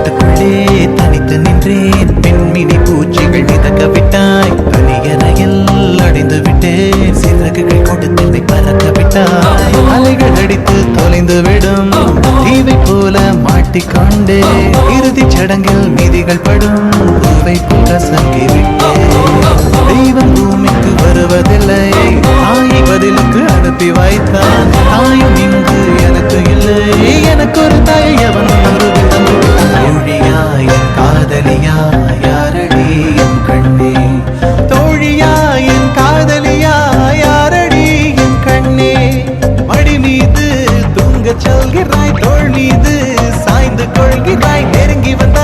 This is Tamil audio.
காட்டுக்குள்ளே தனித்து நின்றேன். பெண்மினி பூச்சிகள் மிதக்க விட்டாய். பனியறையில் அடைந்து விட்டேன். சிறகுகள் கொடுத்து பறக்க விட்டாய். அலைகள் அடித்து தொலைந்து விடும் தீவை போல மாட்டிக்கொண்டே இறுதிச் சடங்கில் மீதிகள் படும் பூவை போல் கசங்கி விட்டேன். தெய்வம் பூமிக்கு வருவதில்லை. தாயை பதிலுக்கு அனுப்பி வைத்தான். தாயும் இங்கு எனக்கு இல்லை. எனக்கு ஒரு தாயை அவன் உருவில் தந்து தோழியா என் காதலியா யாரடி என் கண்ணே. தோழியா என் காதலியா யாரடி என் கண்ணே. மடி மீது தூங்கச் சொல்கிறாய். தோள் மீது சாய்ந்து கொள்கிறாய். நெருங்கி வந்த